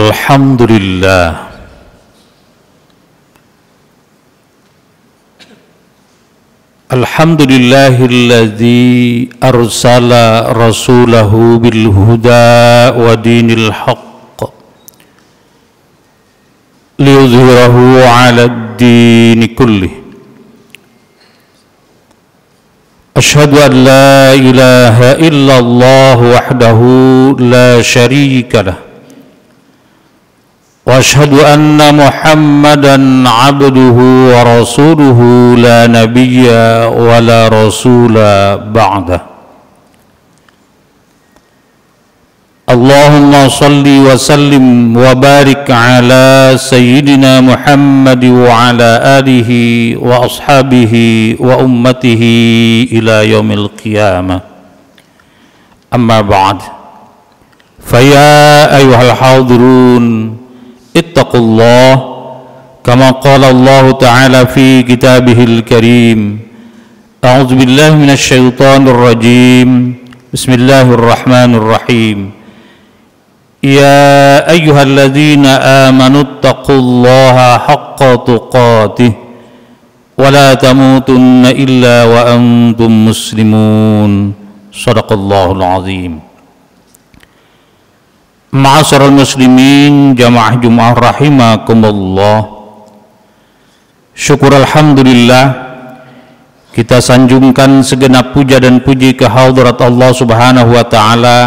Alhamdulillah. Alhamdulillahilladzi arsala rasulahu bil huda wa dinil haqq liyudhhirahu 'alad dini kullih. Asyhadu an la ilaha illallah wahdahu la syarika lah. Wa asyhadu anna Muhammadan 'abduhu wa rasuluhu la nabiyya wa la rasula ba'dah. Allahumma salli wa sallim wa barik ala sayyidina Muhammad wa ala alihi wa ashabihi wa ummatihi ila yaumil qiyamah. Amma ba'd. Fa ya ayyuhal hadirun ittaqullah kama qala Allah ta'ala fi kitabihil karim. A'udzu billahi minasy syaithanir rajim. Bismillahirrahmanirrahim. Ya ayyuhalladzina amanu ittaqullaha haqqa tuqatih wa la tamutunna illa wa antum muslimun. Shadaqallahul azim. Ma'asyiral muslimin, jamaah Jumat rahimakumullah. Syukur alhamdulillah, kita sanjungkan segenap puja dan puji ke hadirat Allah Subhanahu wa taala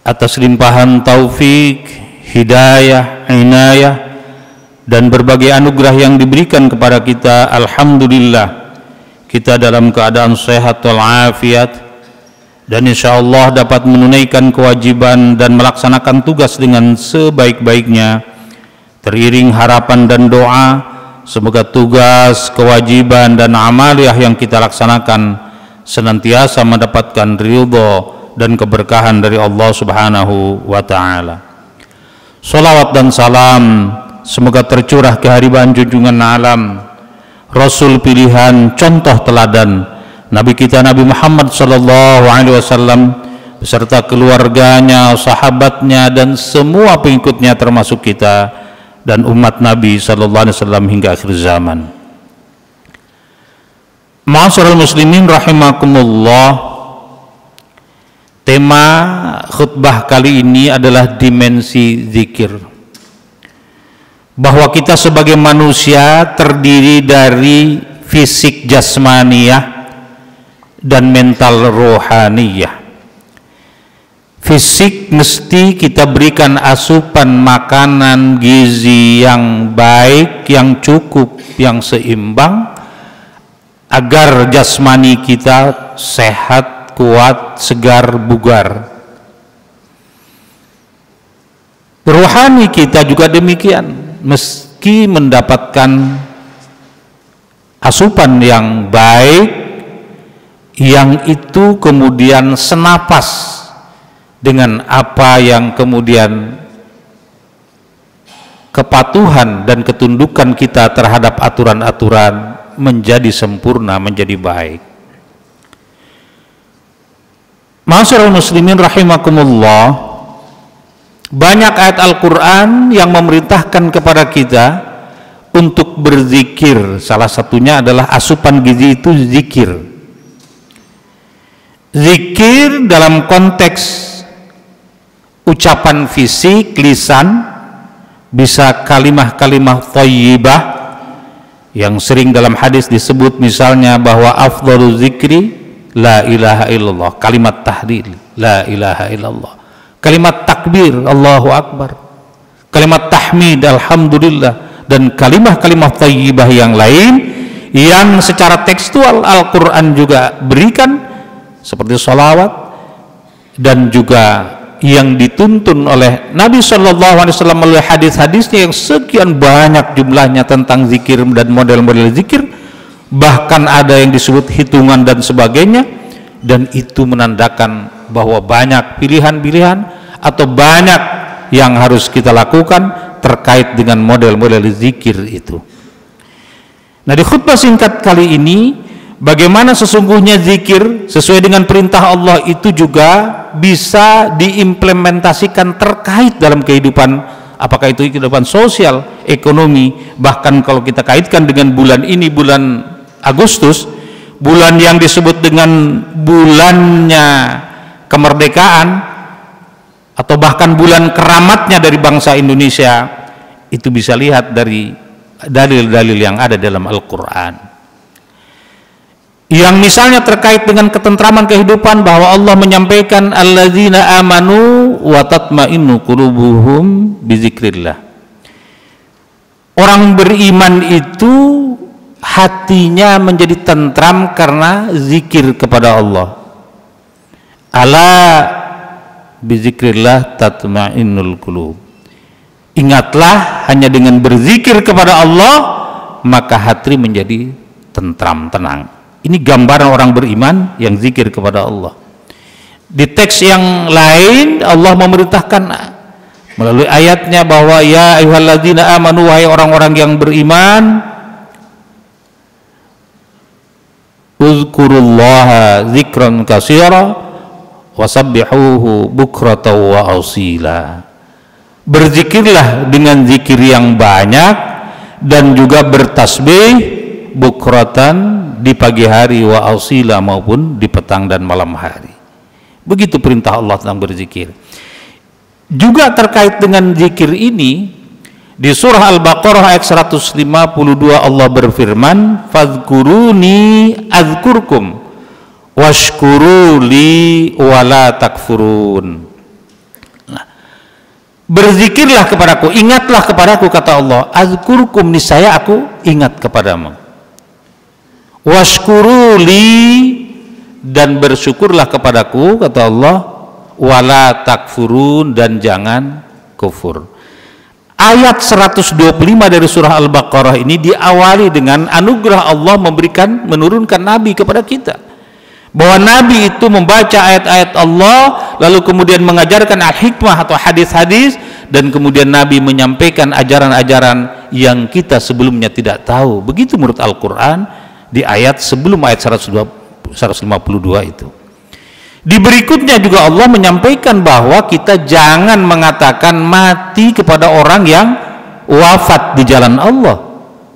atas limpahan taufik, hidayah, inayah dan berbagai anugerah yang diberikan kepada kita. Alhamdulillah, kita dalam keadaan sehat walafiat dan insyaallah dapat menunaikan kewajiban dan melaksanakan tugas dengan sebaik-baiknya. Teriring harapan dan doa, semoga tugas, kewajiban dan amaliah yang kita laksanakan senantiasa mendapatkan ridho dan keberkahan dari Allah Subhanahu wa taala. Salawat dan salam semoga tercurah ke hariban junjungan alam, Rasul pilihan, contoh teladan, Nabi kita Nabi Muhammad sallallahu alaihi wasallam beserta keluarganya, sahabatnya dan semua pengikutnya termasuk kita dan umat Nabi sallallahu alaihi wasallam hingga akhir zaman. Ma'asyiral muslimin rahimakumullah. Tema khutbah kali ini adalah dimensi zikir. Bahwa kita sebagai manusia terdiri dari fisik jasmaniyah dan mental rohaniyah. Fisik mesti kita berikan asupan makanan gizi yang baik, yang cukup, yang seimbang agar jasmani kita sehat, kuat, segar, bugar. Rohani kita juga demikian, meski mendapatkan asupan yang baik, yang itu kemudian senapas dengan apa yang kemudian kepatuhan dan ketundukan kita terhadap aturan-aturan menjadi sempurna, menjadi baik. Ma'asyiral muslimin rahimakumullah, banyak ayat Al-Quran yang memerintahkan kepada kita untuk berzikir. Salah satunya adalah asupan gizi itu zikir. Zikir dalam konteks ucapan fisik, lisan, bisa kalimah-kalimah thayyibah yang sering dalam hadis disebut, misalnya bahwa afdhalu zikri la ilaha illallah, kalimat tahlil la ilaha illallah, kalimat takbir Allahu akbar, kalimat tahmid alhamdulillah, dan kalimah-kalimah thayyibah yang lain yang secara tekstual Al-Quran juga berikan, seperti sholawat, dan juga yang dituntun oleh Nabi SAW melalui hadis-hadisnya yang sekian banyak jumlahnya tentang zikir dan model-model zikir, bahkan ada yang disebut hitungan dan sebagainya. Dan itu menandakan bahwa banyak pilihan-pilihan atau banyak yang harus kita lakukan terkait dengan model-model zikir itu. Nah, di khutbah singkat kali ini Bagaimana sesungguhnya zikir sesuai dengan perintah Allah itu juga bisa diimplementasikan terkait dalam kehidupan, apakah itu kehidupan sosial, ekonomi, bahkan kalau kita kaitkan dengan bulan ini, bulan Agustus, bulan yang disebut dengan bulannya kemerdekaan atau bahkan bulan keramatnya dari bangsa Indonesia, itu bisa lihat dari dalil-dalil yang ada dalam Al-Quran yang misalnya terkait dengan ketentraman kehidupan, bahwa Allah menyampaikan alladzina amanu wa tatmainnu qulubuhum bizikrillah. Orang beriman itu hatinya menjadi tentram karena zikir kepada Allah. Ala bizikrillah tatmainnul qulub. Ingatlah, hanya dengan berzikir kepada Allah maka hati menjadi tentram, tenang. Ini gambaran orang beriman yang zikir kepada Allah. Di teks yang lain Allah memerintahkan melalui ayatnya bahwa ya ayyuhalladzina amanu, wahai orang-orang yang beriman, uzkurullaha dzikran katsira wasabbihuhu bukratan wa asila. Berzikirlah dengan zikir yang banyak dan juga bertasbih bukratan di pagi hari wa asila, maupun di petang dan malam hari. Begitu perintah Allah tentang berzikir. Juga terkait dengan zikir ini, di surah Al-Baqarah ayat 152 Allah berfirman, fadhkuruni adzkurkum washkuruli wala takfurun. Nah, berzikirlah kepadaku, ingatlah kepadaku, kata Allah, adzkurkum, niscaya aku ingat kepadamu, washkuruli, dan bersyukurlah kepadaku, kata Allah, wala takfurun, dan jangan kufur. Ayat 125 dari surah Al-Baqarah ini diawali dengan anugerah Allah menurunkan Nabi kepada kita, bahwa Nabi itu membaca ayat-ayat Allah, lalu kemudian mengajarkan al-hikmah atau hadis-hadis, dan kemudian Nabi menyampaikan ajaran-ajaran yang kita sebelumnya tidak tahu. Begitu menurut Al-Quran di ayat sebelum ayat 152 itu. Di berikutnya juga Allah menyampaikan bahwa kita jangan mengatakan mati kepada orang yang wafat di jalan Allah,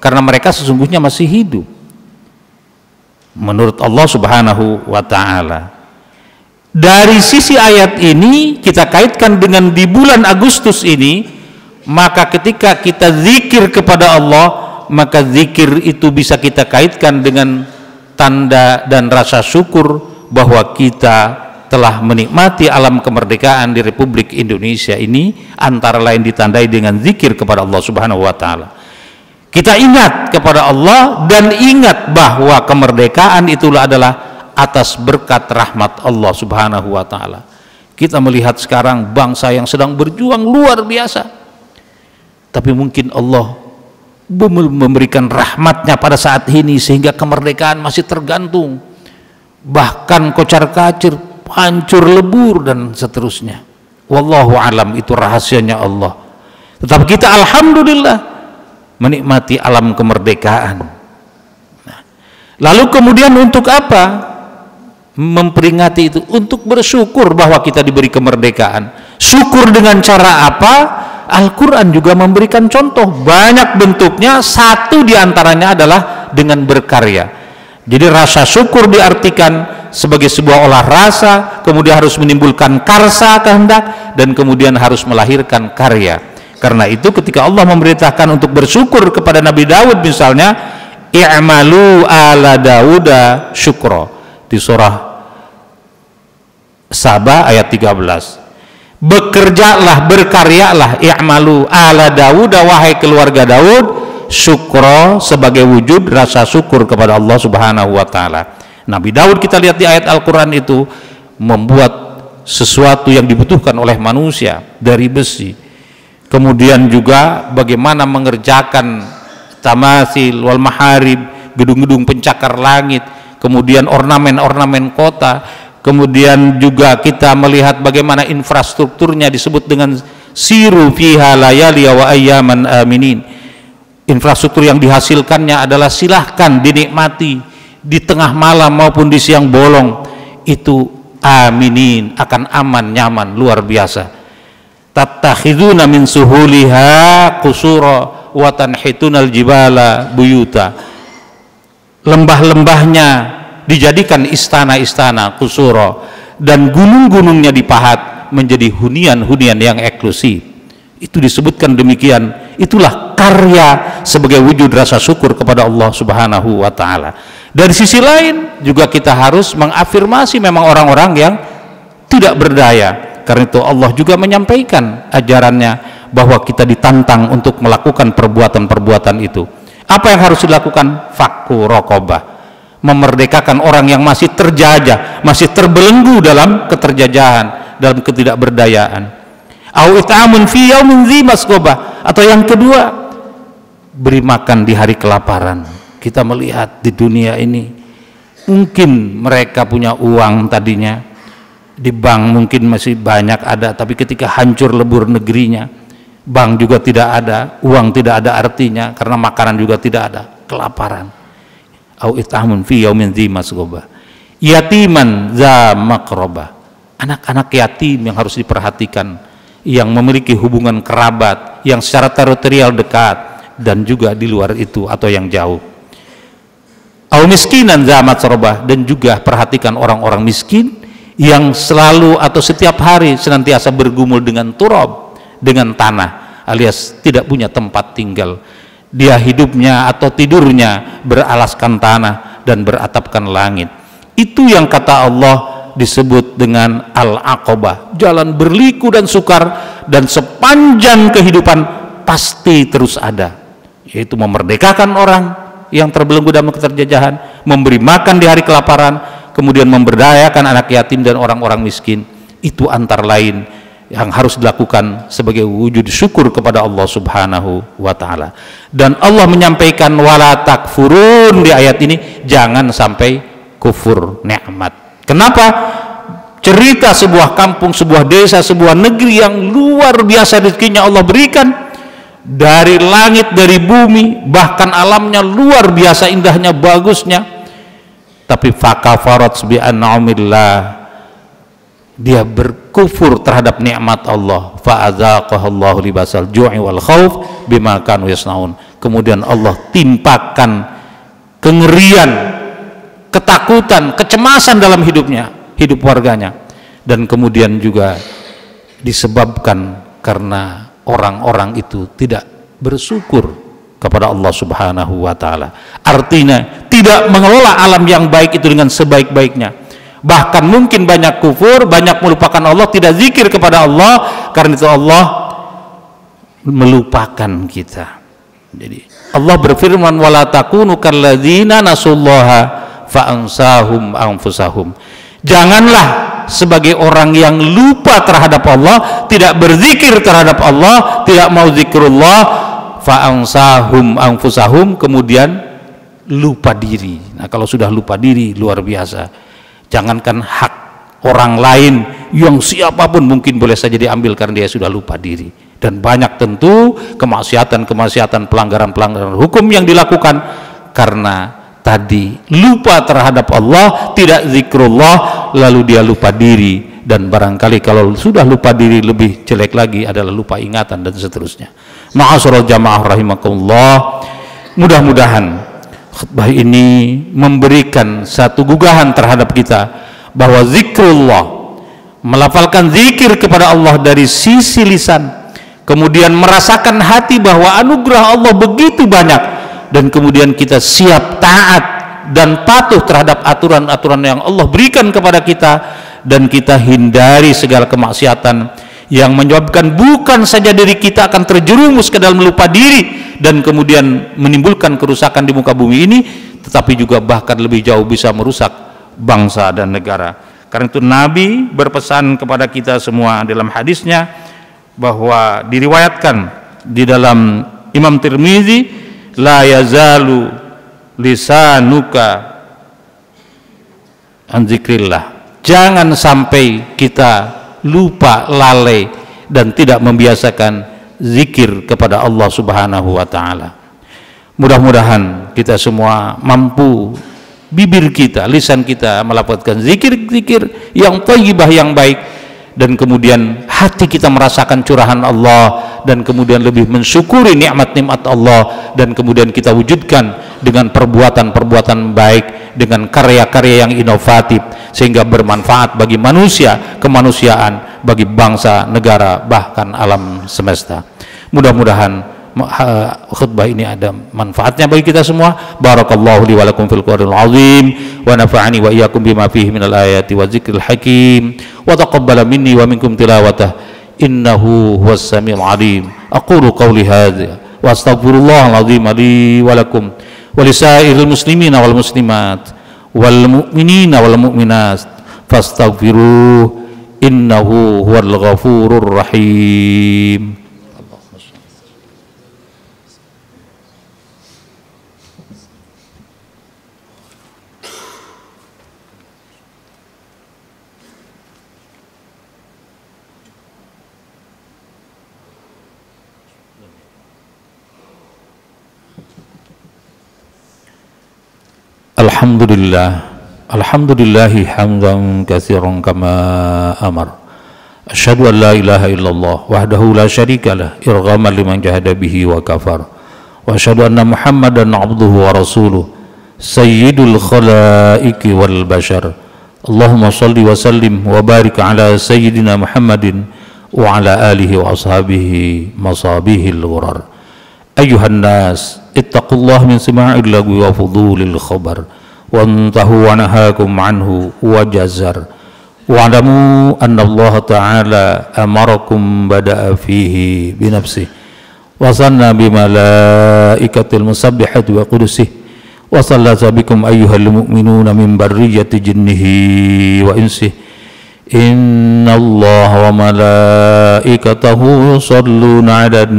karena mereka sesungguhnya masih hidup menurut Allah Subhanahu wa ta'ala. Dari sisi ayat ini kita kaitkan dengan di bulan Agustus ini, maka ketika kita zikir kepada Allah, maka zikir itu bisa kita kaitkan dengan tanda dan rasa syukur bahwa kita telah menikmati alam kemerdekaan di Republik Indonesia ini, antara lain ditandai dengan zikir kepada Allah Subhanahu wa ta'ala. Kita ingat kepada Allah dan ingat bahwa kemerdekaan itulah adalah atas berkat rahmat Allah Subhanahu wa ta'ala. Kita melihat sekarang bangsa yang sedang berjuang luar biasa, tapi mungkin Allah memberikan rahmatnya pada saat ini sehingga kemerdekaan masih tergantung, bahkan kocar-kacir, hancur lebur, dan seterusnya. Wallahu alam, itu rahasianya Allah. Tetapi kita alhamdulillah menikmati alam kemerdekaan. Nah, lalu kemudian untuk apa memperingati itu? Untuk bersyukur bahwa kita diberi kemerdekaan. Syukur dengan cara apa? Al-Quran juga memberikan contoh, banyak bentuknya. Satu diantaranya adalah dengan berkarya. Jadi rasa syukur diartikan sebagai sebuah olah rasa, kemudian harus menimbulkan karsa, kehendak, dan kemudian harus melahirkan karya. Karena itu ketika Allah memerintahkan untuk bersyukur kepada Nabi Daud misalnya, i'malu ala Dauda syukro, di surah Saba ayat 13. Bekerjalah, berkaryalah, i'malu ala Daud, wahai keluarga Daud, syukro, sebagai wujud rasa syukur kepada Allah Subhanahu wa ta'ala. Nabi Daud, kita lihat di ayat Al-Quran itu, membuat sesuatu yang dibutuhkan oleh manusia dari besi, kemudian juga bagaimana mengerjakan tamasil wal maharib, gedung-gedung pencakar langit, kemudian ornamen-ornamen kota. Kemudian juga kita melihat bagaimana infrastrukturnya disebut dengan siru fiha layali wa ayyaman aminin. Infrastruktur yang dihasilkannya adalah silahkan dinikmati di tengah malam maupun di siang bolong, itu aminin, akan aman, nyaman, luar biasa. Tattakhiduna min suhuliha qusura wa tanhitunal jibala buyuta. Lembah-lembahnya dijadikan istana-istana, qusura, dan gunung-gunungnya dipahat menjadi hunian-hunian yang eksklusif. Itu disebutkan demikian. Itulah karya sebagai wujud rasa syukur kepada Allah Subhanahu wa taala. Dari sisi lain juga kita harus mengafirmasi memang orang-orang yang tidak berdaya. Karena itu Allah juga menyampaikan ajarannya bahwa kita ditantang untuk melakukan perbuatan-perbuatan itu. Apa yang harus dilakukan? Fakku raqabah, memerdekakan orang yang masih terjajah, masih terbelenggu dalam keterjajahan, dalam ketidakberdayaan. Au it'amun fi yaumin dzi masghabah, atau yang kedua, beri makan di hari kelaparan. Kita melihat di dunia ini, mungkin mereka punya uang tadinya, di bank mungkin masih banyak ada, tapi ketika hancur lebur negerinya, bank juga tidak ada, uang tidak ada artinya, karena makanan juga tidak ada, kelaparan. Au it'amun fi yaumin dzi masghaba, yatiman za maqrabah, anak-anak yatim yang harus diperhatikan, yang memiliki hubungan kerabat yang secara teritorial dekat dan juga di luar itu atau yang jauh. Au miskinan za matrabah, dan juga perhatikan orang-orang miskin yang selalu atau setiap hari senantiasa bergumul dengan turab, dengan tanah, alias tidak punya tempat tinggal. Dia hidupnya atau tidurnya beralaskan tanah dan beratapkan langit. Itu yang kata Allah disebut dengan al-aqabah, jalan berliku dan sukar, dan sepanjang kehidupan pasti terus ada, yaitu memerdekakan orang yang terbelenggu dalam keterjajahan, memberi makan di hari kelaparan, kemudian memberdayakan anak yatim dan orang-orang miskin. Itu antara lain yang harus dilakukan sebagai wujud syukur kepada Allah Subhanahu wa taala. Dan Allah menyampaikan wala takfurun di ayat ini, jangan sampai kufur nikmat. Kenapa? Cerita sebuah kampung, sebuah desa, sebuah negeri yang luar biasa rezekinya Allah berikan, dari langit, dari bumi, bahkan alamnya luar biasa indahnya, bagusnya, tapi fakafarat bi an'amillah, dia berkufur terhadap nikmat Allah, fa'adzaqahallahu libasal ju'i wal khauf bima kanu yasnaun. Kemudian Allah timpakan kengerian, ketakutan, kecemasan dalam hidupnya, hidup warganya, dan kemudian juga disebabkan karena orang-orang itu tidak bersyukur kepada Allah Subhanahu wa taala. Artinya tidak mengelola alam yang baik itu dengan sebaik-baiknya. Bahkan mungkin banyak kufur, banyak melupakan Allah, tidak zikir kepada Allah, karena itu Allah melupakan kita. Jadi Allah berfirman wala takunu kalladzina nasullaha fa'ansahum anfusahum. Janganlah sebagai orang yang lupa terhadap Allah, tidak berzikir terhadap Allah, tidak mau zikrullah, fa'ansahum anfusahum, kemudian lupa diri. Nah, kalau sudah lupa diri luar biasa. Jangankan hak orang lain, yang siapapun mungkin boleh saja diambil karena dia sudah lupa diri. Dan banyak tentu kemaksiatan-kemaksiatan, pelanggaran-pelanggaran hukum yang dilakukan karena tadi lupa terhadap Allah, tidak zikrullah, lalu dia lupa diri. Dan barangkali kalau sudah lupa diri, lebih jelek lagi adalah lupa ingatan dan seterusnya. Ma'asyiral jamaah rahimakumullah, mudah-mudahan khutbah ini memberikan satu gugahan terhadap kita bahwa zikrullah, melafalkan zikir kepada Allah dari sisi lisan, kemudian merasakan hati bahwa anugerah Allah begitu banyak, dan kemudian kita siap taat dan patuh terhadap aturan-aturan yang Allah berikan kepada kita, dan kita hindari segala kemaksiatan yang menyebabkan bukan saja diri kita akan terjerumus ke dalam lupa diri dan kemudian menimbulkan kerusakan di muka bumi ini, tetapi juga bahkan lebih jauh bisa merusak bangsa dan negara. Karena itu Nabi berpesan kepada kita semua dalam hadisnya, bahwa diriwayatkan di dalam Imam Tirmizi, la yazalu lisanuka an zikrillah, jangan sampai kita lupa, lalai, dan tidak membiasakan zikir kepada Allah Subhanahu wa taala. Mudah-mudahan kita semua mampu bibir kita, lisan kita melafazkan zikir-zikir yang thayyibah, yang baik, dan kemudian hati kita merasakan curahan Allah, dan kemudian lebih mensyukuri nikmat-nikmat Allah, dan kemudian kita wujudkan dengan perbuatan-perbuatan baik, dengan karya-karya yang inovatif sehingga bermanfaat bagi manusia, kemanusiaan, bagi bangsa, negara, bahkan alam semesta. Mudah-mudahan khutbah ini ada manfaatnya bagi kita semua. Barakallahu li wa lakum fil Qur'anil azim, wa nafa'ani wa iyyakum bima fihi minal ayati wa dzikril hakim, wa taqabbala minni wa minkum tilawatah innahu huwas samiul alim. Aqulu qawli hadza wa astaghfirullahal azim li wa lakum wa lisairil muslimina wal muslimat wal mu'minina wal mu'minat fastaghfiruh innahu huwal ghafurur rahim. Alhamdulillahi hamdan katsiran kama amar. Asyhadu an la ilaha illallah wahdahu la syarika lah irghaman liman jahada bihi wa kafar. Wa asyhadu anna Muhammadan abduhu wa rasuluh sayyidul khalaiqi wal bashar. Allahumma shalli wa sallim wa barik ala sayyidina Muhammadin wa ala alihi wa ashabihi masabihil ghurar. Ayuhan nas ittaqullah min sima'il lagwi wa fudulil khabar wantahu wa nahakum anhu wa jazar wa'lamu anna Allah ta'ala amarakum bada'a fihi binafsih wa sanna bimalaikatil musabbihati wa qudusih wa sallata bikum ayyuhal mu'minuna min barriyati jinnihi wa insih inna Allah wa malaikatahu yusalluna 'alan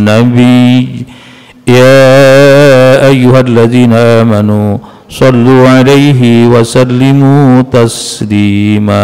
nabi ya ayyuhalladzina amanu sallu 'alaihi wa sallimu taslima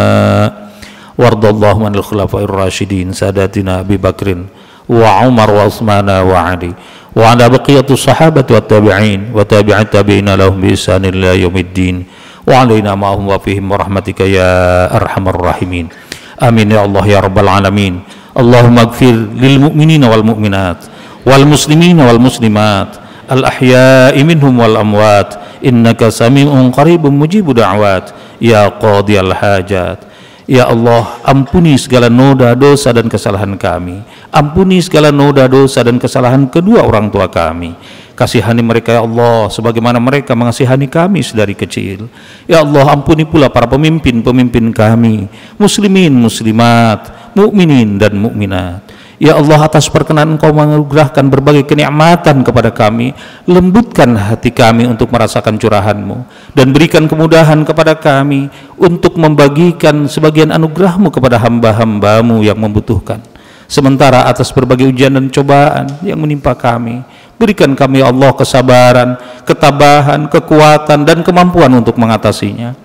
wardallahu anil khulafa'ir rasyidin sadatina Abi Bakrin wa Umar wa Utsman wa Ali wa ala baqiyatus sahabati wat tabi'in wa tabi'at tabi'ina lahum bi ihsan ila yaumiddin wa alaina ma'hum wa fihim rahmatika ya arhamar rahimin. Amin ya Allah ya rabbal alamin. Allahumma ighfir lil mu'minina wal mu'minat wal muslimina wal muslimat al ahya'i minhum wal amwat innaka sami'un qaribun mujibud da'wat ya qadiyal hajat. Ya Allah, ampuni segala noda dosa dan kesalahan kami, ampuni segala noda dosa dan kesalahan kedua orang tua kami. Kasihani mereka ya Allah sebagaimana mereka mengasihani kami sedari kecil. Ya Allah, ampuni pula para pemimpin-pemimpin kami, muslimin, muslimat, mukminin dan mukminat. Ya Allah, atas perkenan Engkau menganugerahkan berbagai kenikmatan kepada kami, lembutkan hati kami untuk merasakan curahan-Mu dan berikan kemudahan kepada kami untuk membagikan sebagian anugerah-Mu kepada hamba-hamba-Mu yang membutuhkan. Sementara atas berbagai ujian dan cobaan yang menimpa kami, berikan kami ya Allah kesabaran, ketabahan, kekuatan dan kemampuan untuk mengatasinya.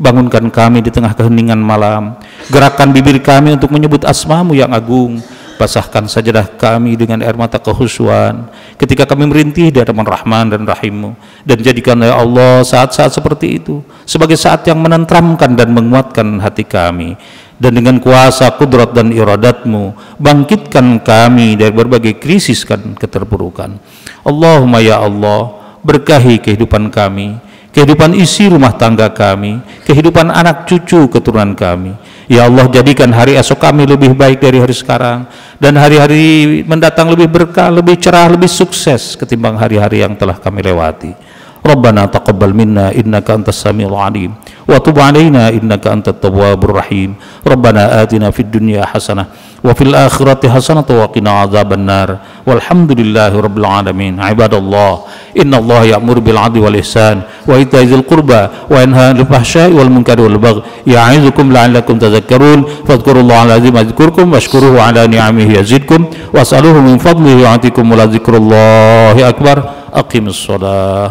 Bangunkan kami di tengah keheningan malam, gerakkan bibir kami untuk menyebut asma-Mu yang agung. Basahkan sajadah kami dengan air mata kehusuan ketika kami merintih di hadapan Rahman dan Rahim-Mu, dan jadikan ya Allah saat-saat seperti itu sebagai saat yang menenteramkan dan menguatkan hati kami, dan dengan kuasa kudrat dan iradat-Mu bangkitkan kami dari berbagai krisis dan keterpurukan. Allahumma ya Allah, berkahi kehidupan kami, kehidupan isi rumah tangga kami, kehidupan anak cucu keturunan kami. Ya Allah, jadikan hari esok kami lebih baik dari hari sekarang, dan hari-hari mendatang lebih berkah, lebih cerah, lebih sukses ketimbang hari-hari yang telah kami lewati. Rabbana taqabbal minna innaka antas samiul alim wa tub alaina innaka antat tawwabur rahim. Rabbana atina fid dunya hasanah wa fil akhirati hasanah wa qina adzabannar. Walhamdulillahi rabbil alamin. Ibadallah, innallaha ya'muru bil 'adli wal ihsan wa ita'i dzil qurba wa yanha 'anil fahsya'i wal munkari wal baghi ya'izukum la'allakum tadhakkarun. Fadhkurullaha al-'azim yadhkurkum washkuruhu 'ala ni'amihi yazidkum was'aluhu min fadlihi yu'tikum wa la dzikrullahi akbar. Aqimus shalah.